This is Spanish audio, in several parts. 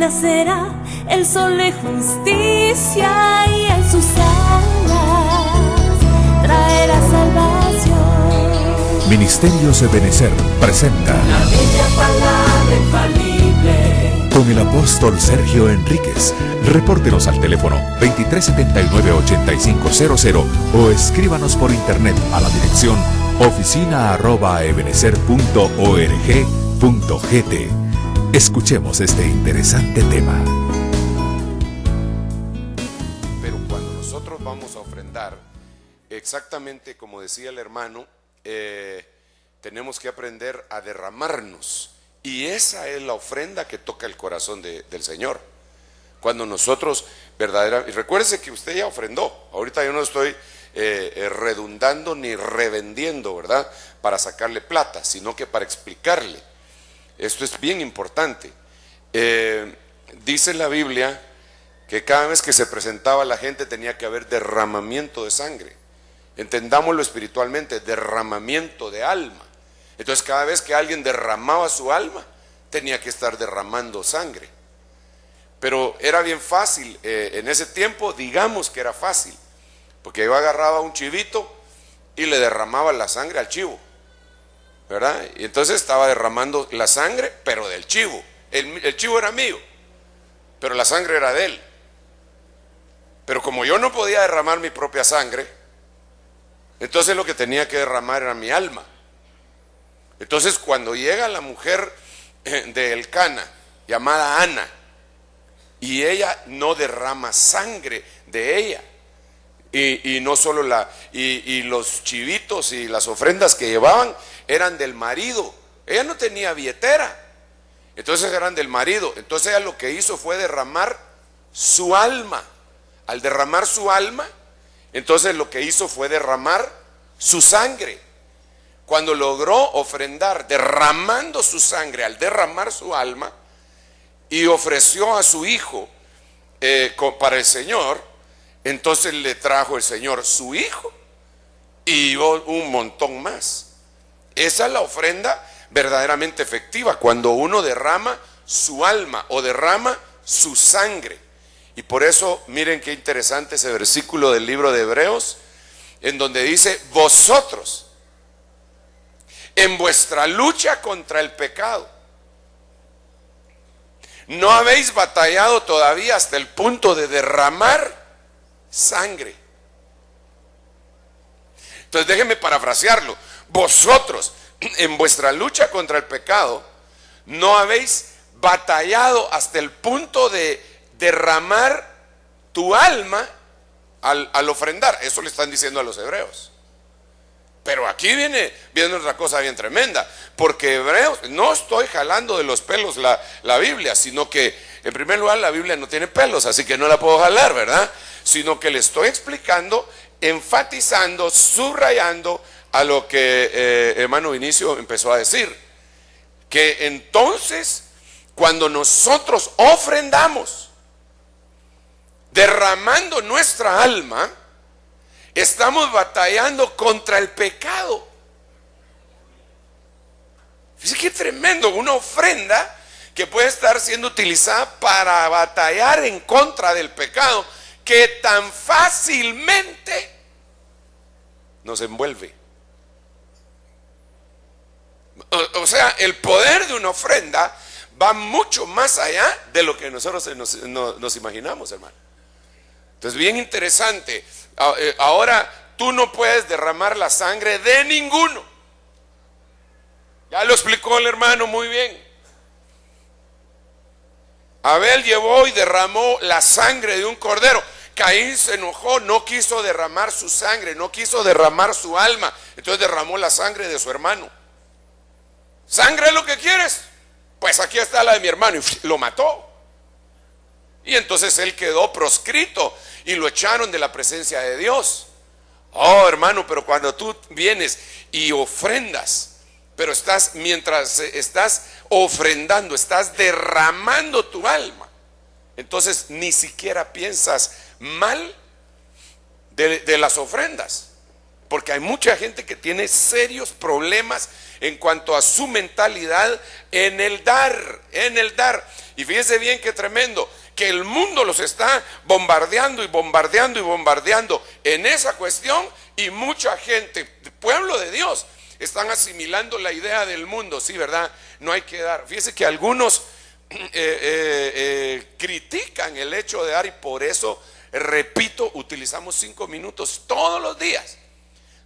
nacerá el sol de justicia y en sus alas traerá salvación. Ministerios Ebenecer presenta La bella palabra infalible con el apóstol Sergio Enríquez. Repórtenos al teléfono 2379-8500 o escríbanos por internet a la dirección oficina@ebenecer.org.gt. Escuchemos este interesante tema. Pero cuando nosotros vamos a ofrendar, exactamente como decía el hermano, tenemos que aprender a derramarnos. Y esa es la ofrenda que toca el corazón del Señor. Cuando nosotros verdaderamente, recuérdese que usted ya ofrendó. Ahorita yo no estoy redundando ni revendiendo, ¿verdad? Para sacarle plata, sino que para explicarle. Esto es bien importante. Dice la Biblia que cada vez que se presentaba la gente tenía que haber derramamiento de sangre. Entendámoslo espiritualmente, derramamiento de alma. Entonces cada vez que alguien derramaba su alma, tenía que estar derramando sangre. Pero era bien fácil, en ese tiempo digamos que era fácil, porque yo agarraba un chivito y le derramaba la sangre al chivo, ¿verdad? Y entonces estaba derramando la sangre, pero del chivo. El chivo era mío, pero la sangre era de él. Pero como yo no podía derramar mi propia sangre, entonces lo que tenía que derramar era mi alma. Entonces cuando llega la mujer de Elcana, llamada Ana, y ella no derrama sangre de ella, y no solo y los chivitos y las ofrendas que llevaban eran del marido. Ella no tenía billetera, entonces eran del marido. Entonces ella lo que hizo fue derramar su alma. Al derramar su alma, entonces lo que hizo fue derramar su sangre. Cuando logró ofrendar derramando su sangre, al derramar su alma, y ofreció a su hijo para el Señor, entonces le trajo el Señor su hijo y un montón más. Esa es la ofrenda verdaderamente efectiva, cuando uno derrama su alma o derrama su sangre. Y por eso miren qué interesante ese versículo del libro de Hebreos, en donde dice: vosotros en vuestra lucha contra el pecado no habéis batallado todavía hasta el punto de derramar sangre. Entonces déjenme parafrasearlo. Vosotros en vuestra lucha contra el pecado no habéis batallado hasta el punto de derramar tu alma al ofrendar. Eso le están diciendo a los hebreos. Pero aquí viene otra cosa bien tremenda, porque Hebreos, no estoy jalando de los pelos la Biblia, sino que en primer lugar la Biblia no tiene pelos, así que no la puedo jalar, ¿verdad? Sino que le estoy explicando, enfatizando, subrayando a lo que hermano Vinicio empezó a decir, que entonces cuando nosotros ofrendamos, derramando nuestra alma, estamos batallando contra el pecado. Fíjense qué tremendo, una ofrenda que puede estar siendo utilizada para batallar en contra del pecado, que tan fácilmente nos envuelve. O sea, el poder de una ofrenda va mucho más allá de lo que nosotros nos imaginamos, hermano. Entonces, bien interesante. Ahora tú no puedes derramar la sangre de ninguno. Ya lo explicó el hermano muy bien. Abel llevó y derramó la sangre de un cordero. Caín se enojó, no quiso derramar su sangre, no quiso derramar su alma. Entonces derramó la sangre de su hermano. ¿Sangre es lo que quieres? Pues aquí está la de mi hermano. Y lo mató. Y entonces él quedó proscrito y lo echaron de la presencia de Dios. Oh, hermano, pero cuando tú vienes y ofrendas, pero mientras estás ofrendando, estás derramando tu alma, entonces ni siquiera piensas mal de las ofrendas. Porque hay mucha gente que tiene serios problemas en cuanto a su mentalidad en el dar, en el dar. Y fíjense bien qué tremendo, que el mundo los está bombardeando y bombardeando y bombardeando en esa cuestión, y mucha gente, pueblo de Dios, están asimilando la idea del mundo. Sí, ¿verdad? No hay que dar. Fíjense que algunos critican el hecho de dar, y por eso, repito, utilizamos 5 minutos todos los días.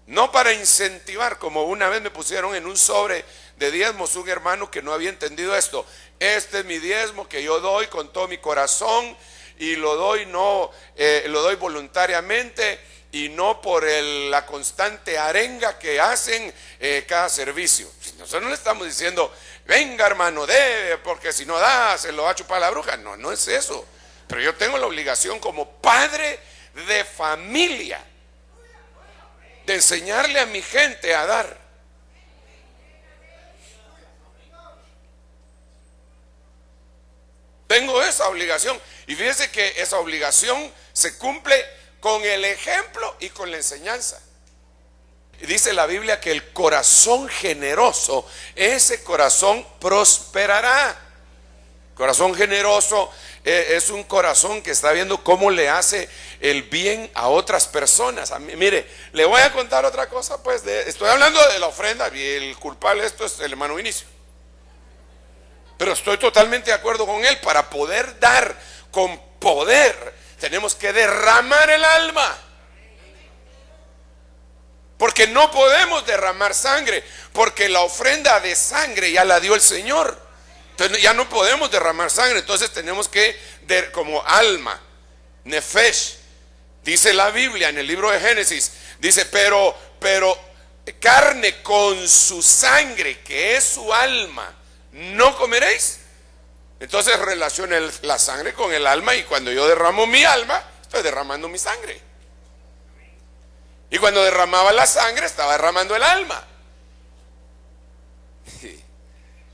No para incentivar, como una vez me pusieron en un sobre de diezmos un hermano que no había entendido esto. Este es mi diezmo que yo doy con todo mi corazón, y lo doy lo doy voluntariamente y no por la constante arenga que hacen cada servicio. Nosotros no le estamos diciendo, venga hermano, debe, porque si no da, se lo va a chupar la bruja. No, no es eso. Pero yo tengo la obligación como padre de familia de enseñarle a mi gente a dar. Tengo esa obligación, y fíjense que esa obligación se cumple con el ejemplo y con la enseñanza. Y dice la Biblia que el corazón generoso, ese corazón prosperará. Corazón generoso es un corazón que está viendo cómo le hace el bien a otras personas. Mire, le voy a contar otra cosa, pues, estoy hablando de la ofrenda, y el culpable de esto es el hermano Vinicio. Pero estoy totalmente de acuerdo con él. Para poder dar con poder, tenemos que derramar el alma. Porque no podemos derramar sangre, porque la ofrenda de sangre ya la dio el Señor. Entonces ya no podemos derramar sangre. Entonces tenemos que, como alma, nefesh, dice la Biblia en el libro de Génesis, dice, pero carne con su sangre, que es su alma, no comeréis. Entonces relaciona la sangre con el alma, y cuando yo derramo mi alma, estoy derramando mi sangre. Y cuando derramaba la sangre, estaba derramando el alma.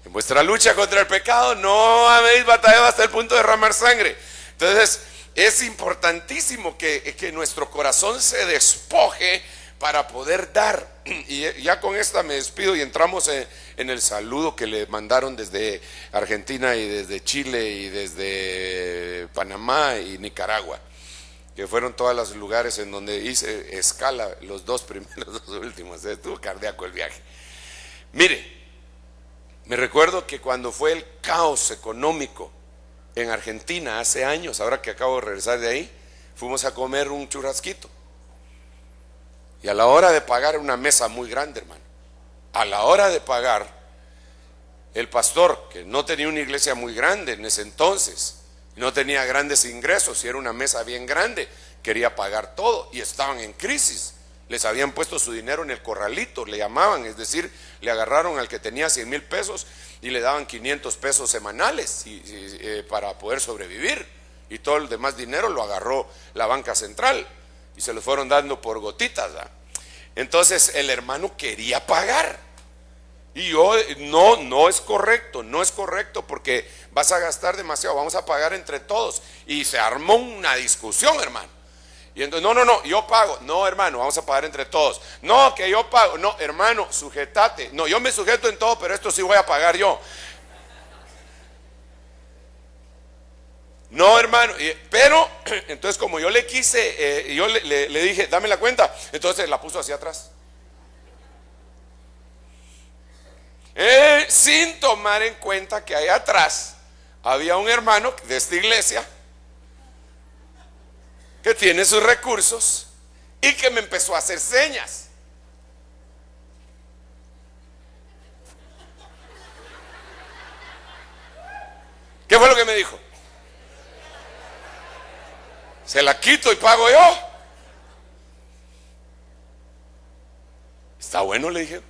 En vuestra lucha contra el pecado no habéis batallado hasta el punto de derramar sangre. Entonces es importantísimo que nuestro corazón se despoje para poder dar. Y ya con esta me despido, y entramos en el saludo que le mandaron desde Argentina y desde Chile y desde Panamá y Nicaragua, que fueron todos los lugares en donde hice escala, los dos primeros, los dos últimos. Estuvo cardíaco el viaje. Mire, me recuerdo que cuando fue el caos económico en Argentina hace años, ahora que acabo de regresar de ahí, fuimos a comer un churrasquito. Y a la hora de pagar, una mesa muy grande, hermano, a la hora de pagar, el pastor, que no tenía una iglesia muy grande en ese entonces, no tenía grandes ingresos, y era una mesa bien grande, quería pagar todo, y estaban en crisis. Les habían puesto su dinero en el corralito, le llamaban, es decir, le agarraron al que tenía 100,000 pesos y le daban 500 pesos semanales para poder sobrevivir, y todo el demás dinero lo agarró la banca central y se lo fueron dando por gotitas, ¿verdad? Entonces el hermano quería pagar, y yo, no es correcto, no es correcto, porque vas a gastar demasiado, vamos a pagar entre todos. Y se armó una discusión, hermano. Y entonces, no, yo pago. No, hermano, vamos a pagar entre todos. No, que yo pago. No, hermano, sujetate. No, yo me sujeto en todo, pero esto sí voy a pagar yo. No, hermano, pero entonces como yo le quise, yo le dije, dame la cuenta, entonces la puso hacia atrás. Sin tomar en cuenta que allá atrás había un hermano de esta iglesia que tiene sus recursos y que me empezó a hacer señas. ¿Qué fue lo que me dijo? Se la quito y pago yo. Está bueno, le dije.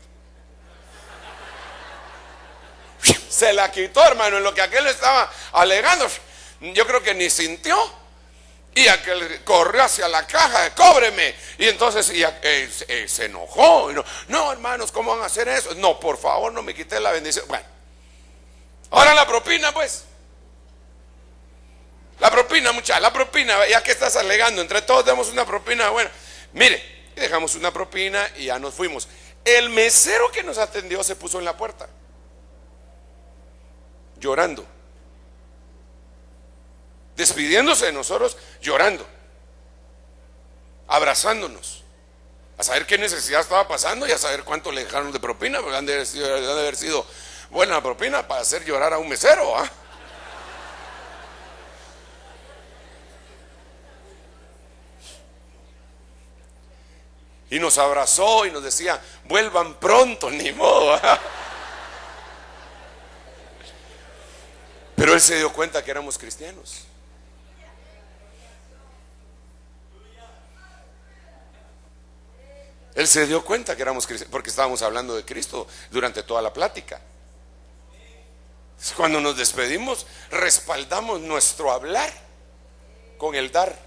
Se la quitó, hermano, en lo que aquel estaba alegando. Yo creo que ni sintió. Y aquel corrió hacia la caja, cóbreme. Y entonces se enojó. No, hermanos, ¿cómo van a hacer eso? No, por favor, no me quité la bendición. Bueno, ahora la propina, pues. La propina, muchacha, la propina, ya que estás alegando, entre todos demos una propina buena. Mire, y dejamos una propina y ya nos fuimos. El mesero que nos atendió se puso en la puerta, llorando, despidiéndose de nosotros, llorando, abrazándonos, a saber qué necesidad estaba pasando y a saber cuánto le dejaron de propina, porque han de haber sido buena propina para hacer llorar a un mesero, ¿ah? Y nos abrazó y nos decía, vuelvan pronto, ni modo. Pero él se dio cuenta que éramos cristianos. Él se dio cuenta que éramos cristianos porque estábamos hablando de Cristo durante toda la plática. Cuando nos despedimos, respaldamos nuestro hablar con el dar.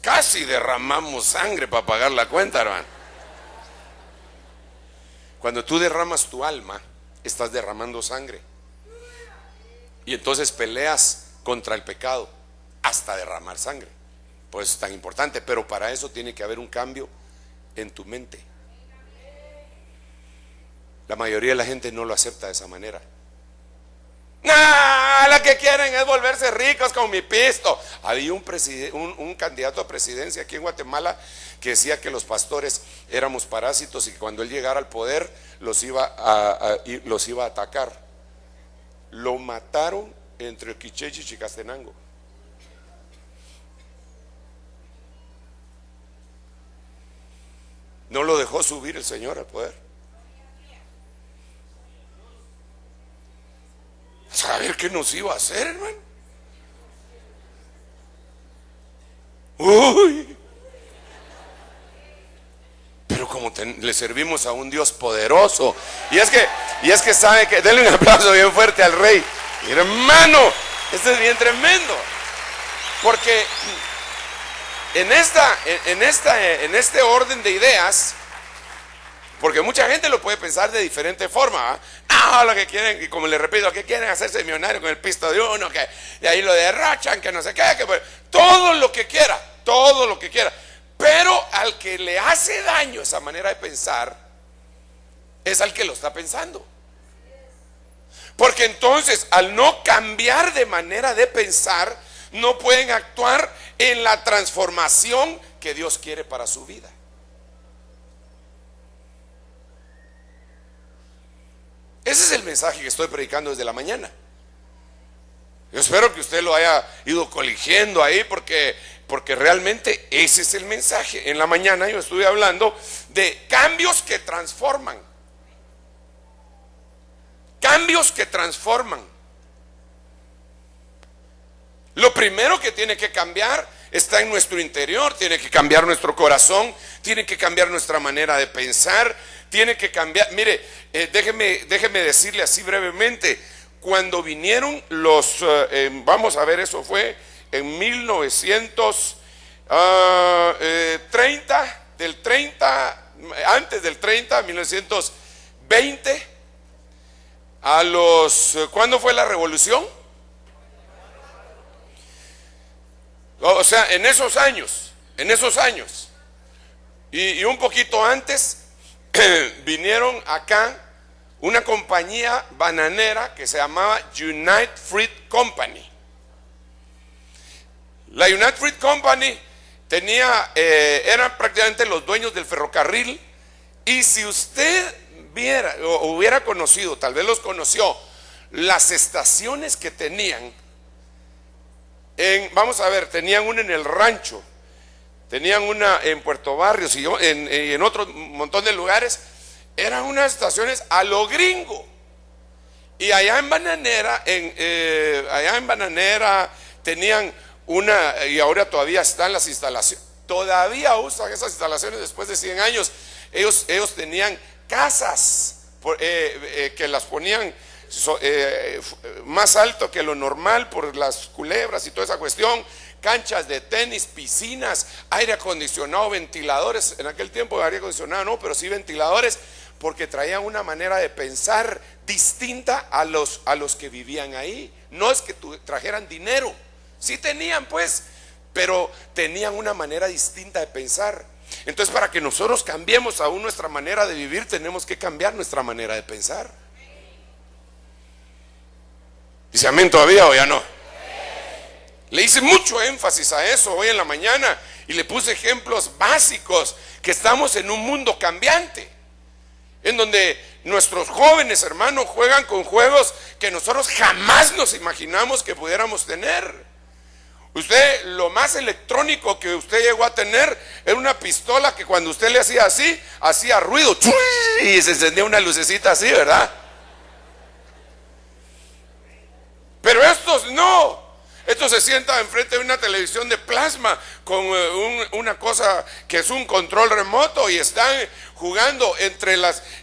Casi derramamos sangre para pagar la cuenta, hermano. Cuando tú derramas tu alma, estás derramando sangre. Y entonces peleas contra el pecado hasta derramar sangre. Por eso es tan importante. Pero para eso tiene que haber un cambio en tu mente. La mayoría de la gente no lo acepta de esa manera. Lo que quieren es volverse ricos con mi pisto. Había un candidato a presidencia aquí en Guatemala que decía que los pastores éramos parásitos y que cuando él llegara al poder los iba a atacar. Lo mataron entre Quichechi y Chicastenango. No lo dejó subir el Señor al poder. ¿Saber qué nos iba a hacer, hermano? Uy. Pero como le servimos a un Dios poderoso. Y es que sabe que, denle un aplauso bien fuerte al rey. Hermano, esto es bien tremendo. Porque en este orden de ideas, porque mucha gente lo puede pensar de diferente forma, lo que quieren, y como le repito, que quieren hacerse millonario con el pisto de uno, que de ahí lo derrochan, que no sé qué, todo lo que quiera, pero al que le hace daño esa manera de pensar es al que lo está pensando. Porque entonces, al no cambiar de manera de pensar, no pueden actuar en la transformación que Dios quiere para su vida. Ese es el mensaje que estoy predicando desde la mañana. Yo espero que usted lo haya ido coligiendo ahí, porque realmente ese es el mensaje. En la mañana yo estuve hablando de cambios que transforman. Cambios que transforman. Lo primero que tiene que cambiar está en nuestro interior. Tiene que cambiar nuestro corazón, tiene que cambiar nuestra manera de pensar, tiene que cambiar. Mire, déjeme decirle así brevemente. Cuando vinieron vamos a ver, eso fue en 1930, antes del 30, 1920, ¿cuándo fue la revolución? O sea, en esos años, y un poquito antes, vinieron acá una compañía bananera que se llamaba United Fruit Company. La United Fruit Company eran prácticamente los dueños del ferrocarril. Y si usted viera o hubiera conocido, tal vez los conoció, las estaciones que tenían, vamos a ver, tenían una en el rancho, tenían una en Puerto Barrios y en otro montón de lugares. Eran unas estaciones a lo gringo. Y allá en Bananera, tenían una, y ahora todavía están las instalaciones, todavía usan esas instalaciones después de 100 años. Ellos tenían casas que las ponían más alto que lo normal por las culebras y toda esa cuestión. Canchas de tenis, piscinas, aire acondicionado, ventiladores. En aquel tiempo aire acondicionado no, pero sí ventiladores, porque traían una manera de pensar distinta a los que vivían ahí. No es que trajeran dinero, sí tenían pues, pero tenían una manera distinta de pensar. Entonces, para que nosotros cambiemos aún nuestra manera de vivir, tenemos que cambiar nuestra manera de pensar. ¿Dice amén todavía o ya no? Le hice mucho énfasis a eso hoy en la mañana y le puse ejemplos básicos, que estamos en un mundo cambiante, en donde nuestros jóvenes hermanos juegan con juegos que nosotros jamás nos imaginamos que pudiéramos tener. Usted, lo más electrónico que usted llegó a tener era una pistola que cuando usted le hacía así, hacía ruido y se encendía una lucecita así, ¿verdad? Pero estos no. Estos se sientan enfrente de una televisión de plasma con una cosa que es un control remoto y están jugando entre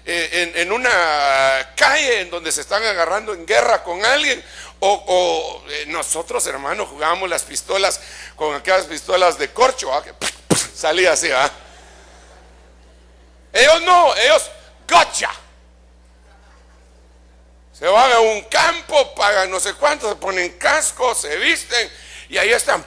en una calle en donde se están agarrando en guerra con alguien. O nosotros, hermanos, jugábamos las pistolas con aquellas pistolas de corcho, ¿ah? Que salía así, ¿ah? Ellos no, ellos gotcha. Se van a un campo, pagan no sé cuánto, se ponen cascos, se visten y ahí están.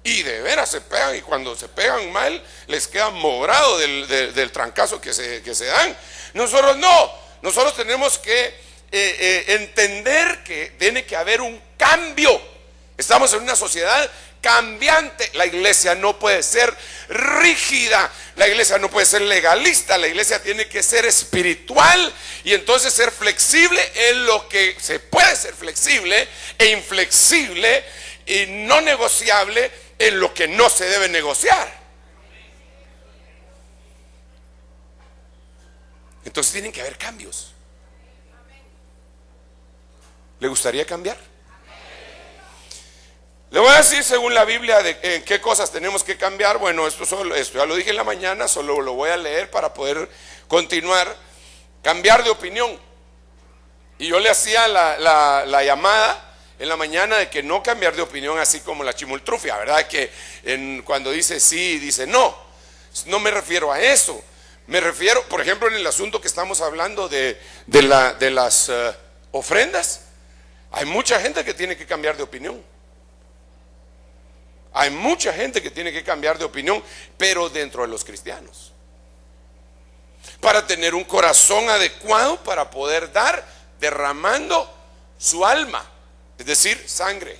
Y de veras se pegan, y cuando se pegan mal les queda morado del trancazo que se dan. Nosotros no, nosotros tenemos que entender que tiene que haber un cambio. Estamos en una sociedad cambiante. La iglesia no puede ser rígida, la iglesia no puede ser legalista, la iglesia tiene que ser espiritual y entonces ser flexible en lo que se puede ser flexible, e inflexible y no negociable en lo que no se debe negociar. Entonces tienen que haber cambios. ¿Le gustaría cambiar? Le voy a decir según la Biblia en qué cosas tenemos que cambiar. Bueno, esto ya lo dije en la mañana, solo lo voy a leer para poder continuar. Cambiar de opinión. Y yo le hacía la llamada en la mañana de que no cambiar de opinión así como la chimultrufia, ¿verdad? Que cuando dice sí, dice no. No me refiero a eso. Me refiero, por ejemplo, en el asunto que estamos hablando de las ofrendas. Hay mucha gente que tiene que cambiar de opinión. Hay mucha gente que tiene que cambiar de opinión, pero dentro de los cristianos, para tener un corazón adecuado para poder dar, derramando su alma, es decir, sangre.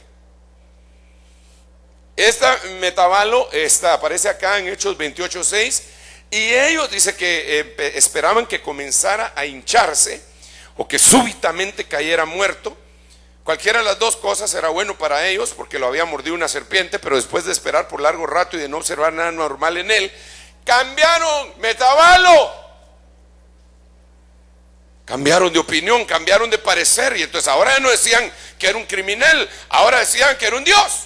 Esta metabalo aparece acá en Hechos 28:6, y ellos dice que esperaban que comenzara a hincharse o que súbitamente cayera muerto. Cualquiera de las dos cosas era bueno para ellos, porque lo había mordido una serpiente, pero después de esperar por largo rato y de no observar nada normal en él, cambiaron, metabalo. Cambiaron de opinión, cambiaron de parecer, y entonces ahora ya no decían que era un criminal, ahora decían que era un Dios.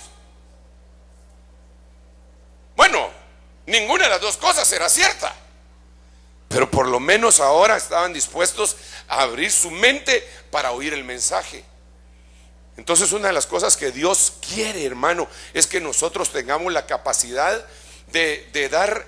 Bueno, ninguna de las dos cosas era cierta, pero por lo menos ahora estaban dispuestos a abrir su mente para oír el mensaje. Entonces, una de las cosas que Dios quiere, hermano, es que nosotros tengamos la capacidad de dar,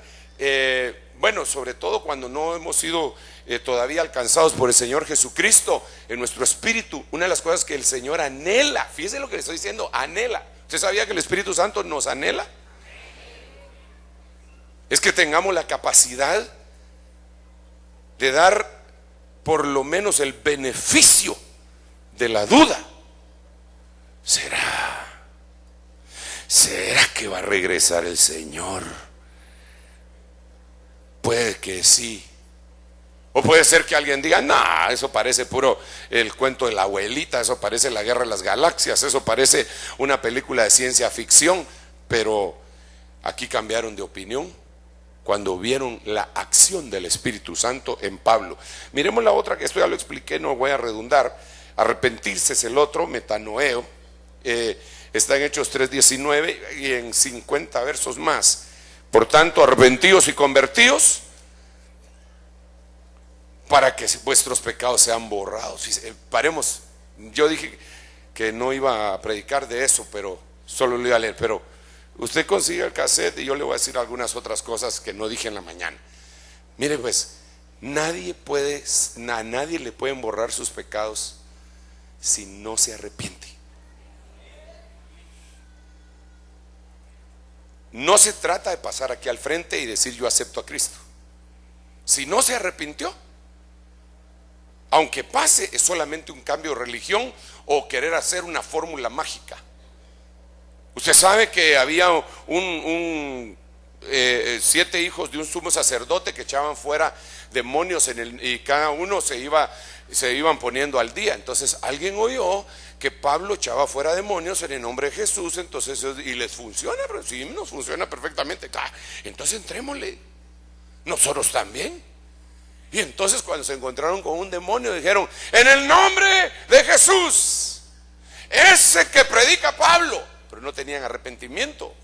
bueno, sobre todo cuando no hemos sido todavía alcanzados por el Señor Jesucristo en nuestro espíritu. Una de las cosas que el Señor anhela, fíjese lo que le estoy diciendo, anhela. ¿Usted sabía que el Espíritu Santo nos anhela? Es que tengamos la capacidad de dar por lo menos el beneficio de la duda. ¿Será que va a regresar el Señor? Puede que sí. O puede ser que alguien diga, no, eso parece puro el cuento de la abuelita, eso parece la guerra de las galaxias, eso parece una película de ciencia ficción. Pero aquí cambiaron de opinión cuando vieron la acción del Espíritu Santo en Pablo. Miremos la otra, que esto ya lo expliqué, no voy a redundar. Arrepentirse es el otro, metanoeo. Está en Hechos 3:19 y en 50 versos más. Por tanto, arrepentidos y convertidos para que vuestros pecados sean borrados. Paremos, yo dije que no iba a predicar de eso, pero solo lo iba a leer. Pero usted consigue el cassette y yo le voy a decir algunas otras cosas que no dije en la mañana. Mire pues, a nadie le pueden borrar sus pecados si no se arrepiente. No se trata de pasar aquí al frente y decir yo acepto a Cristo. Si no se arrepintió, aunque pase, es solamente un cambio de religión o querer hacer una fórmula mágica. Usted sabe que había 7 hijos de un sumo sacerdote que echaban fuera demonios y cada uno se iban poniendo al día. Entonces alguien oyó que Pablo echaba fuera demonios en el nombre de Jesús, entonces, y les funciona, pero sí, nos funciona perfectamente. Entonces entrémosle, nosotros también. Y entonces cuando se encontraron con un demonio dijeron: en el nombre de Jesús, ese que predica Pablo. Pero no tenían arrepentimiento.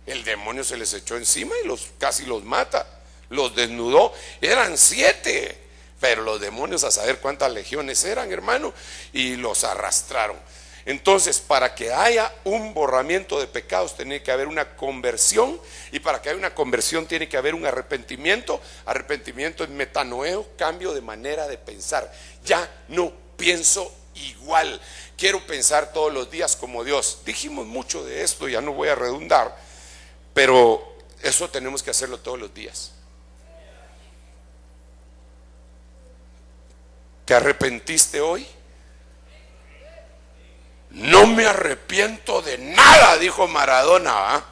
El demonio se les echó encima y casi los mata, los desnudó. Eran 7, pero los demonios a saber cuántas legiones eran, hermano, y los arrastraron. Entonces, para que haya un borramiento de pecados tiene que haber una conversión, y para que haya una conversión tiene que haber un arrepentimiento. Arrepentimiento es metanoeo, cambio de manera de pensar. Ya no pienso igual, quiero pensar todos los días como Dios. Dijimos mucho de esto, ya no voy a redundar, pero eso tenemos que hacerlo todos los días. ¿Te arrepentiste hoy? No me arrepiento de nada, dijo Maradona, ¿eh?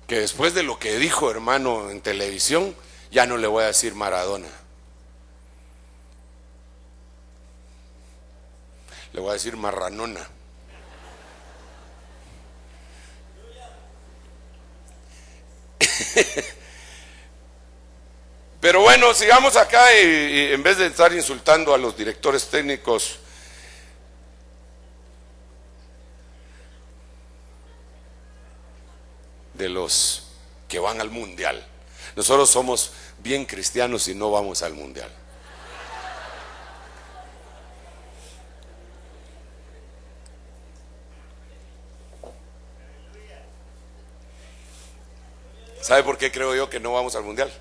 Que después de lo que dijo, hermano, en televisión, ya no le voy a decir Maradona, le voy a decir Marranona. Pero bueno, sigamos acá y en vez de estar insultando a los directores técnicos, de los que van al mundial. Nosotros somos bien cristianos y no vamos al mundial. ¿Sabe por qué creo yo que no vamos al mundial?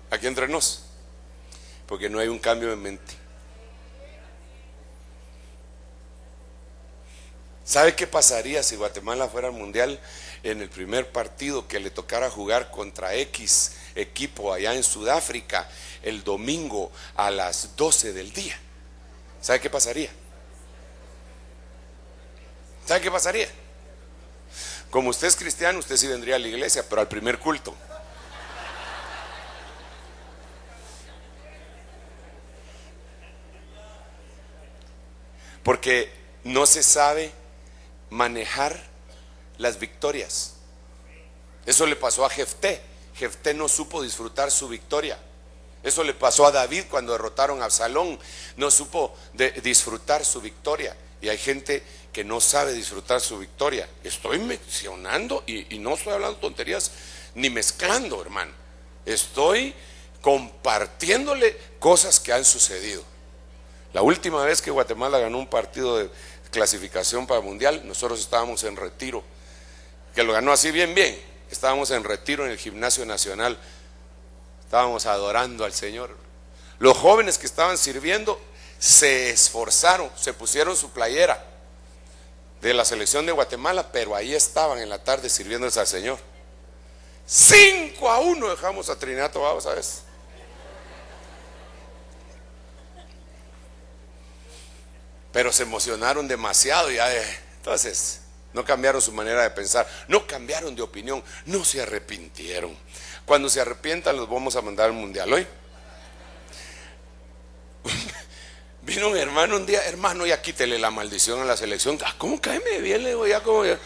Aquí entre nos, porque no hay un cambio de mente. ¿Sabe qué pasaría si Guatemala fuera al mundial en el primer partido que le tocara jugar contra X equipo allá en Sudáfrica el domingo a las 12 del día? ¿Sabe qué pasaría? ¿Sabe qué pasaría? Como usted es cristiano, usted sí vendría a la iglesia, pero al primer culto. Porque no se sabe manejar las victorias. Eso le pasó a Jefté. Jefté no supo disfrutar su victoria. Eso le pasó a David cuando derrotaron a Absalón. No supo disfrutar su victoria. Y hay gente que no sabe disfrutar su victoria. Estoy mencionando y no estoy hablando tonterías ni mezclando, hermano. Estoy compartiéndole cosas que han sucedido. La última vez que Guatemala ganó un partido de clasificación para el mundial, nosotros estábamos en retiro, que lo ganó así bien, estábamos en retiro en el Gimnasio Nacional, estábamos adorando al Señor. Los jóvenes que estaban sirviendo se esforzaron, se pusieron su playera de la selección de Guatemala, pero ahí estaban en la tarde sirviéndose al Señor. 5-1 dejamos a Trinidad y Tobago, ¿sabes? Pero se emocionaron demasiado y entonces no cambiaron su manera de pensar, no cambiaron de opinión, no se arrepintieron. Cuando se arrepientan los vamos a mandar al mundial hoy. Vino un hermano un día: hermano, ya quítele la maldición a la selección. ¿Cómo caeme bien? Le digo, ya como ya.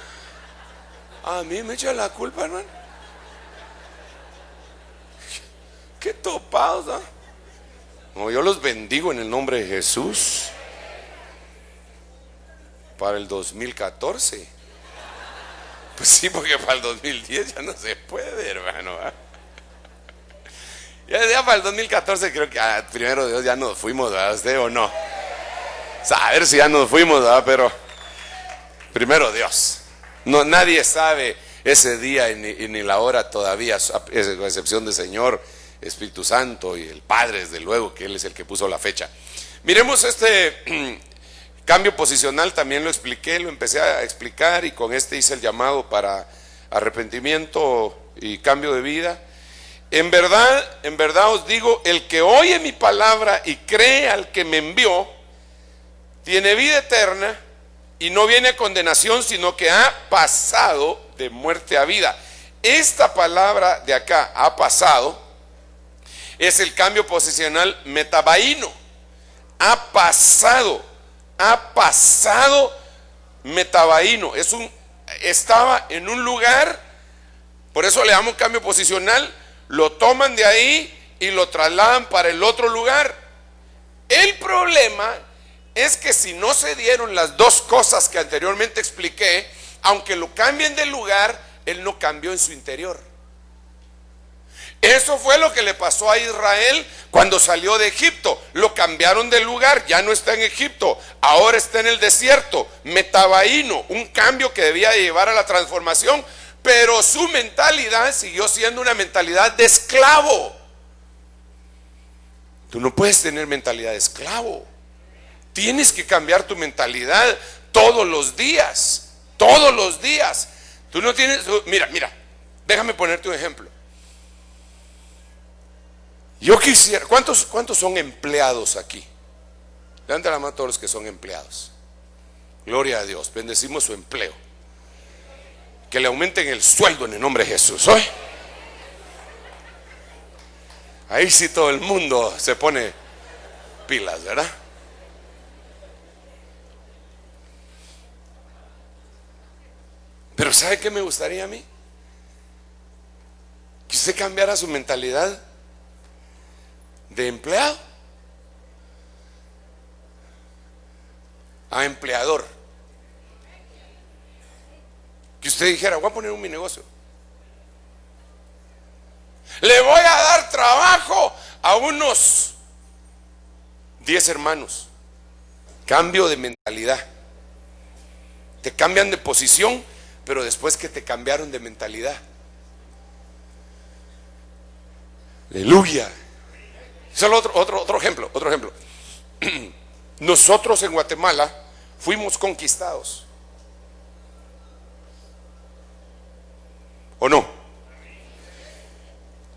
A mí me echa la culpa, hermano. Qué topados, ¿ah? No, yo los bendigo en el nombre de Jesús. Para el 2014. Pues sí, porque para el 2010 ya no se puede, hermano, ¿eh? Ya para el 2014 creo que primero Dios ya nos fuimos, ¿verdad? ¿Usted o no? A ver si ya nos fuimos, ¿verdad? Pero primero Dios. No, nadie sabe ese día y ni la hora todavía, con excepción del Señor, Espíritu Santo y el Padre, desde luego, que Él es el que puso la fecha. Miremos este cambio posicional, también lo expliqué, lo empecé a explicar, y con este hice el llamado para arrepentimiento y cambio de vida. En verdad os digo, el que oye mi palabra y cree al que me envió, tiene vida eterna y no viene a condenación, sino que ha pasado de muerte a vida. Esta palabra de acá, ha pasado, es el cambio posicional metabaíno. Ha pasado metabaíno. Estaba en un lugar, por eso le damos cambio posicional, lo toman de ahí y lo trasladan para el otro lugar. El problema es que si no se dieron las dos cosas que anteriormente expliqué, aunque lo cambien de lugar, él no cambió en su interior. Eso fue lo que le pasó a Israel cuando salió de Egipto. Lo cambiaron de lugar, ya no está en Egipto, ahora está en el desierto, metabaíno, un cambio que debía llevar a la transformación, pero su mentalidad siguió siendo una mentalidad de esclavo. Tú no puedes tener mentalidad de esclavo. Tienes que cambiar tu mentalidad todos los días. Todos los días. Tú no tienes... Mira, déjame ponerte un ejemplo. Yo quisiera... ¿Cuántos son empleados aquí? Levanten la mano a todos los que son empleados. Gloria a Dios. Bendecimos su empleo. Que le aumenten el sueldo en el nombre de Jesús. ¿Oye? Ahí sí todo el mundo se pone pilas, ¿verdad? Pero ¿sabe qué me gustaría a mí? Que usted cambiara su mentalidad de empleado a empleador. Que usted dijera, voy a poner mi negocio. Le voy a dar trabajo a unos 10 hermanos. Cambio de mentalidad. Te cambian de posición, pero después que te cambiaron de mentalidad. Aleluya. Solo otro ejemplo. Nosotros en Guatemala fuimos conquistados. ¿O no?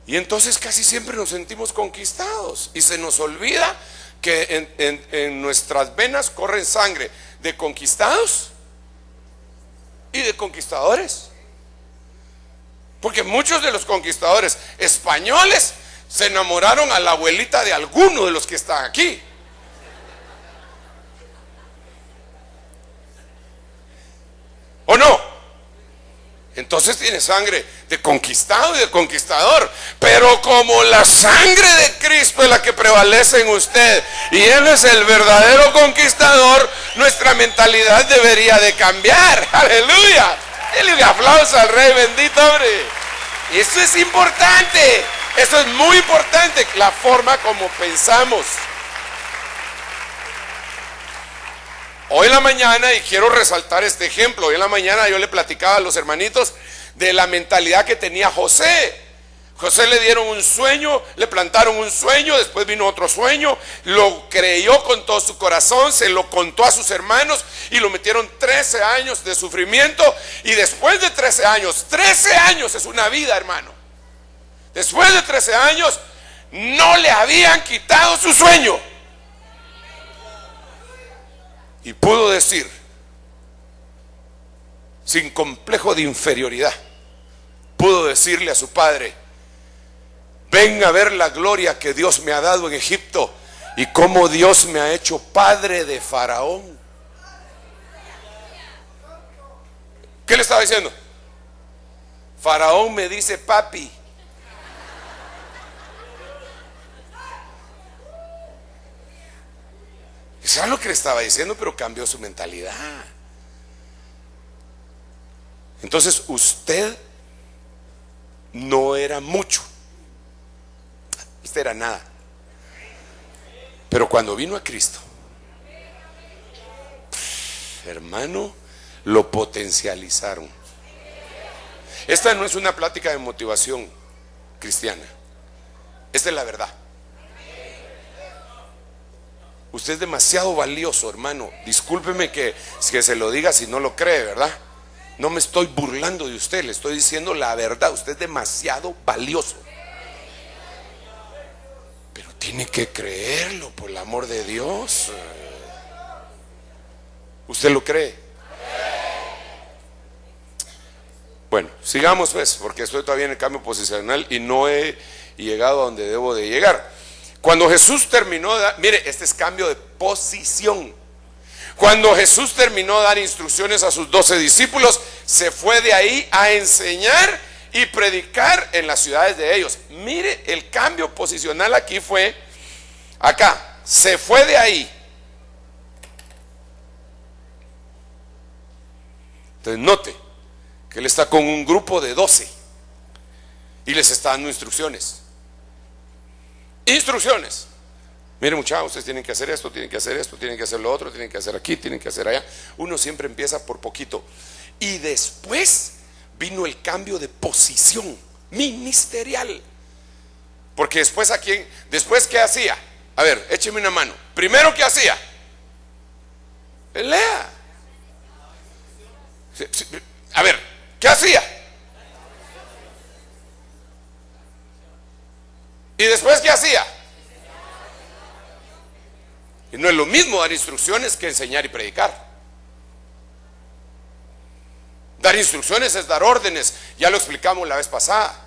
Y entonces casi siempre nos sentimos conquistados y se nos olvida que en nuestras venas corren sangre de conquistados y de conquistadores. Porque muchos de los conquistadores españoles se enamoraron a la abuelita de alguno de los que están aquí. ¿O no? Entonces tiene sangre de conquistado y de conquistador. Pero como la sangre de Cristo es la que prevalece en usted y Él es el verdadero conquistador, nuestra mentalidad debería de cambiar. Aleluya. Denle un aplauso al Rey bendito, hombre. Eso es importante. Eso es muy importante, la forma como pensamos. Hoy en la mañana, y quiero resaltar este ejemplo, hoy en la mañana yo le platicaba a los hermanitos de la mentalidad que tenía José. José le dieron un sueño, le plantaron un sueño, después vino otro sueño, lo creyó con todo su corazón, se lo contó a sus hermanos y lo metieron 13 años de sufrimiento. Y después de 13 años es una vida, hermano. Después de 13 años no le habían quitado su sueño. Y pudo decir, sin complejo de inferioridad, pudo decirle a su padre: ven a ver la gloria que Dios me ha dado en Egipto y cómo Dios me ha hecho padre de Faraón. ¿Qué le estaba diciendo? Faraón me dice papi. Eso es lo que le estaba diciendo, pero cambió su mentalidad. Entonces usted no era mucho, usted era nada. Pero cuando vino a Cristo, hermano, lo potencializaron. Esta no es una plática de motivación cristiana. Esta es la verdad. Usted es demasiado valioso, hermano. Discúlpeme que se lo diga si no lo cree, ¿verdad? No me estoy burlando de usted, le estoy diciendo la verdad. Usted es demasiado valioso. Pero tiene que creerlo, por el amor de Dios. ¿Usted lo cree? Bueno, sigamos pues, porque estoy todavía en el cambio posicional y no he llegado a donde debo de llegar. Cuando Jesús terminó de mire, este es cambio de posición. Cuando Jesús terminó de dar instrucciones a sus 12 discípulos, se fue de ahí a enseñar y predicar en las ciudades de ellos. Mire, el cambio posicional aquí fue, acá, se fue de ahí. Entonces note que él está con un grupo de 12 y les está dando instrucciones. Instrucciones. Miren, muchachos, ustedes tienen que hacer esto, tienen que hacer esto, tienen que hacer lo otro, tienen que hacer aquí, tienen que hacer allá. Uno siempre empieza por poquito. Y después vino el cambio de posición ministerial. Porque después ¿qué hacía? A ver, écheme una mano. Primero, ¿qué hacía? Lea. A ver, ¿qué hacía? ¿Y después qué hacía? Y no es lo mismo dar instrucciones que enseñar y predicar. Dar instrucciones es dar órdenes, ya lo explicamos la vez pasada.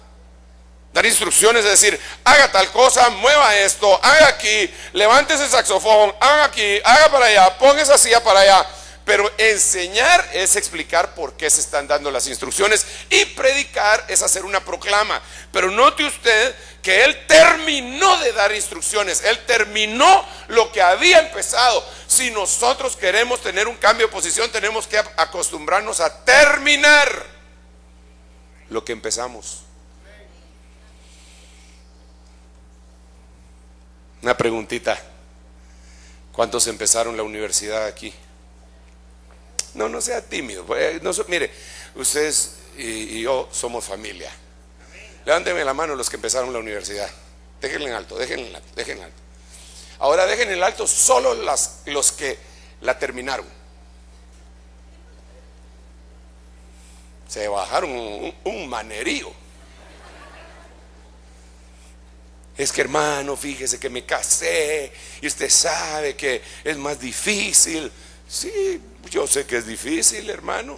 Dar instrucciones es decir, haga tal cosa, mueva esto, haga aquí, levante ese saxofón, haga aquí, haga para allá, ponga esa silla para allá. Pero enseñar es explicar por qué se están dando las instrucciones, y predicar es hacer una proclama. Pero note usted que él terminó de dar instrucciones, él terminó lo que había empezado. Si nosotros queremos tener un cambio de posición, tenemos que acostumbrarnos a terminar lo que empezamos. Una preguntita: ¿cuántos empezaron la universidad aquí? No sea tímido. Mire, ustedes y yo somos familia. Levánteme la mano los que empezaron la universidad. Déjenle en alto, déjenle en alto, déjenle en alto. Ahora dejen en alto solo los que la terminaron. Se bajaron un manerío. Es que, hermano, fíjese que me casé y usted sabe que es más difícil. Sí, yo sé que es difícil, hermano,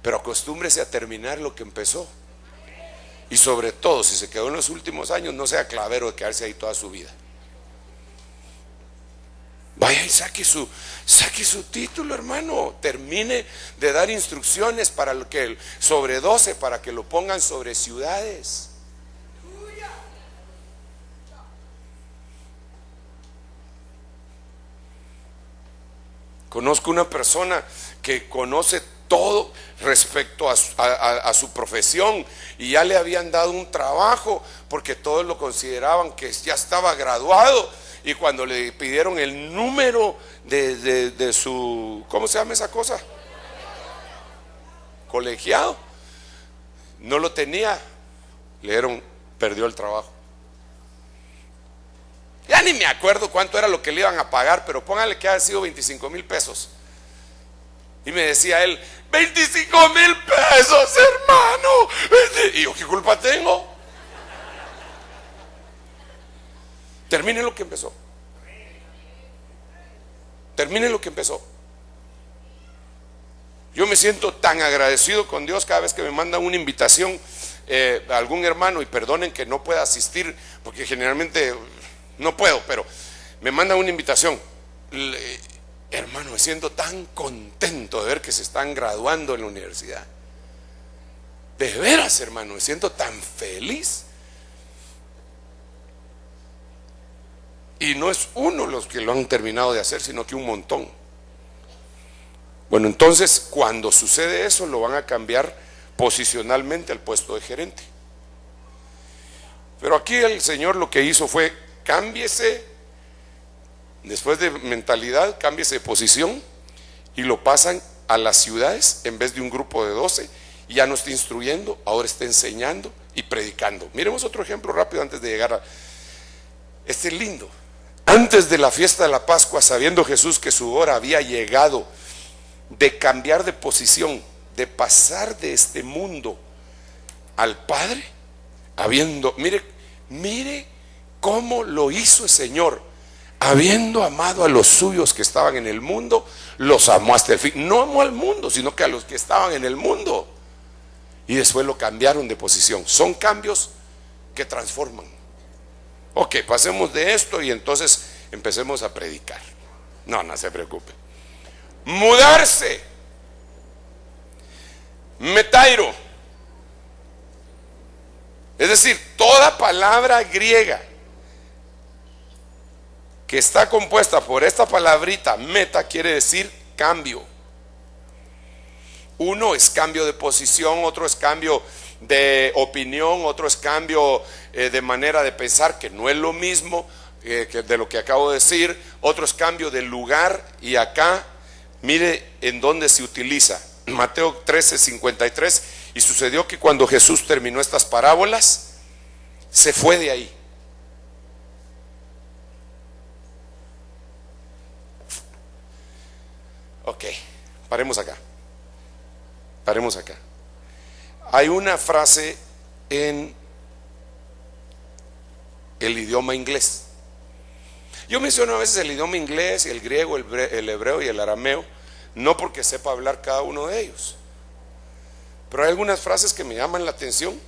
pero acostúmbrese a terminar lo que empezó. Y sobre todo, si se quedó en los últimos años, no sea clavero de quedarse ahí toda su vida. Vaya y saque su título, hermano. Termine de dar instrucciones para lo que sobre 12, para que lo pongan sobre ciudades. Conozco una persona que conoce todo respecto a su profesión, y ya le habían dado un trabajo porque todos lo consideraban que ya estaba graduado, y cuando le pidieron el número de su, ¿cómo se llama esa cosa? Colegiado, no lo tenía. Le dieron, perdió el trabajo. Ya ni me acuerdo cuánto era lo que le iban a pagar, pero póngale que haya sido 25,000 pesos. Y me decía él, 25,000 pesos, hermano. Y yo, ¿qué culpa tengo? Termine lo que empezó. Termine lo que empezó. Yo me siento tan agradecido con Dios cada vez que me mandan una invitación a algún hermano, y perdonen que no pueda asistir, porque generalmente no puedo, pero me mandan una invitación. Hermano, me siento tan contento de ver que se están graduando en la universidad. De veras, hermano, me siento tan feliz. Y no es uno los que lo han terminado de hacer, sino que un montón. Bueno, entonces cuando sucede eso, lo van a cambiar posicionalmente al puesto de gerente. Pero aquí el Señor lo que hizo fue: cámbiese, después de mentalidad, cámbiese de posición, y lo pasan a las ciudades en vez de un grupo de 12, y ya no está instruyendo, ahora está enseñando y predicando. Miremos otro ejemplo rápido antes de llegar a este lindo. Antes de la fiesta de la Pascua, sabiendo Jesús que su hora había llegado de cambiar de posición, de pasar de este mundo al Padre, mire cómo lo hizo el Señor. Habiendo amado a los suyos que estaban en el mundo, los amó hasta el fin. No amó al mundo, sino que a los que estaban en el mundo. Y después lo cambiaron de posición. Son cambios que transforman. Ok, pasemos de esto y entonces empecemos a predicar. No se preocupe. Mudarse. Metairo. Es decir, toda palabra griega que está compuesta por esta palabrita meta quiere decir cambio. Uno es cambio de posición, otro es cambio de opinión, otro es cambio de manera de pensar, que no es lo mismo que de lo que acabo de decir. Otro es cambio de lugar, y acá mire en dónde se utiliza. Mateo 13:53. Y sucedió que cuando Jesús terminó estas parábolas, se fue de ahí. Ok, paremos acá. Hay una frase en el idioma inglés. Yo menciono a veces el idioma inglés, el griego, el hebreo y el arameo, no porque sepa hablar cada uno de ellos, pero hay algunas frases que me llaman la atención,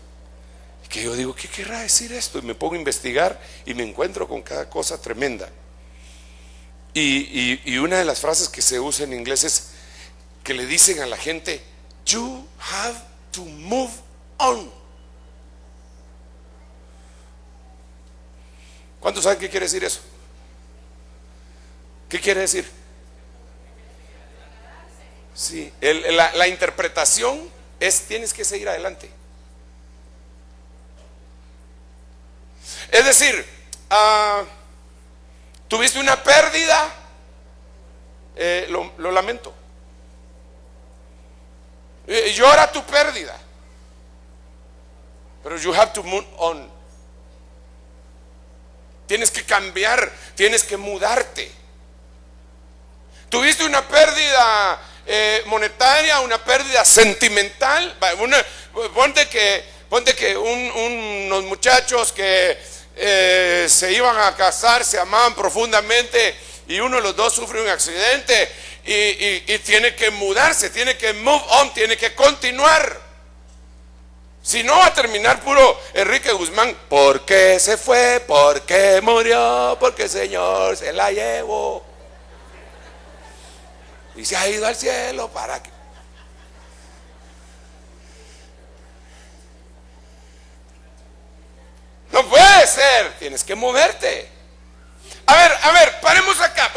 que yo digo, ¿qué querrá decir esto? Y me pongo a investigar y me encuentro con cada cosa tremenda. Y una de las frases que se usa en inglés es que le dicen a la gente: you have to move on. ¿Cuántos saben qué quiere decir eso? ¿Qué quiere decir? Sí, la interpretación es: tienes que seguir adelante. Es decir, tuviste una pérdida, lo lamento. Llora tu pérdida, pero you have to move on. Tienes que cambiar, tienes que mudarte. Tuviste una pérdida monetaria, una pérdida sentimental. Ponte que unos muchachos que se iban a casar, se amaban profundamente, y uno de los dos sufre un accidente y tiene que mudarse, tiene que move on, tiene que continuar. Si no, va a terminar puro Enrique Guzmán. ¿Por qué se fue? ¿Por qué murió? Porque el Señor se la llevó y se ha ido al cielo. ¿Para qué? No puede ser. Tienes que moverte. A ver, paremos acá.